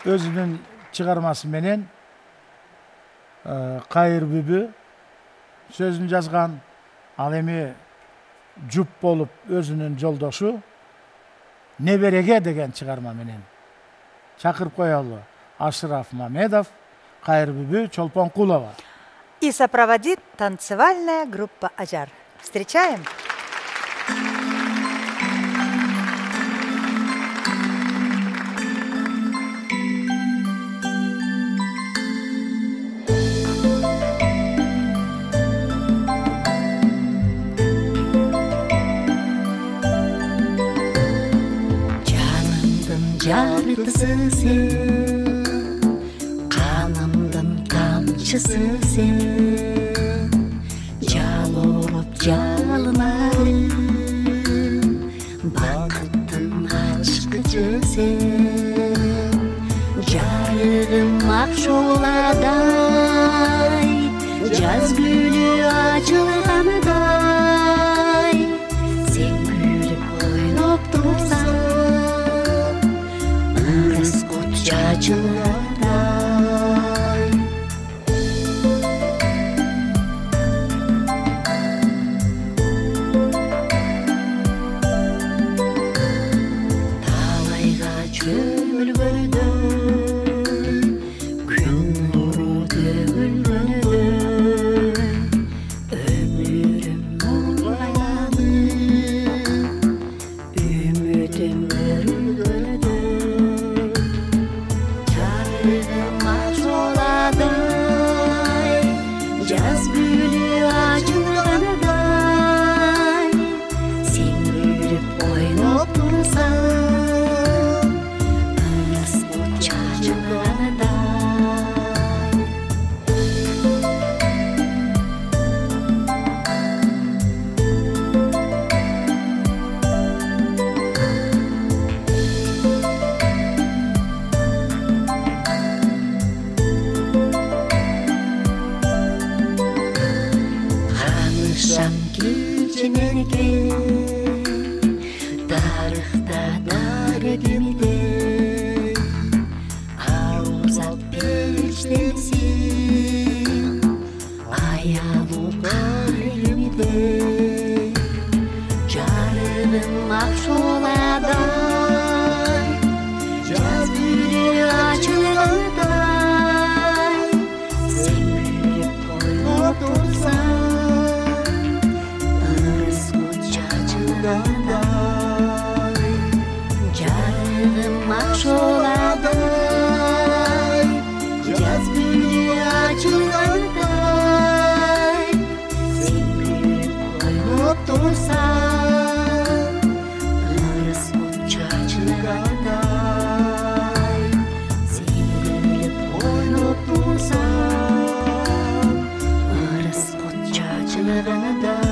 özünün çıkarması menen Kayır Bübü sözünü жазган ал эми жұп болуп өзүнүн жолдошу Небереге деген чыгарма менен чакырып коелу. Ашраф Мамедов, Кайыр Bübü, Чолпонкулова. И сопроводит танцевальная группа «Ажар». Встречаем! Жарытысы сен, канымдын тамчысы сен, жал уруп жалынарым, бакыттын ачкычы сен, жарыгым ак шоладай, жаз гүлү ачылгандай, сен күлүп ойноп турсаң, чачылардай. Талайга чөмүлгөндөй, күн нуру төгүлгөндөй, өмүрүм нурланады, үмүтүм өрүлгөндөй. Жаз гүлү ачылгандай, сен күлүп ойноп турсаң, ырыс бут чачылгандай. Шам кеченен экен, тарыхта дарегимде, аузат периштемсиң, аялу карегимде, жарыгым ак шоладай, жаз гүлү ачылгандай, сен күлүп ойноп турсаң, жарыгым ак шоладай, жаз гүлү ачылгандай, сен күлүп ойноп турсаң, ырыс бут чачылгандай, сен күлүп ойноп турсаң, ырыс бут чачылгандай.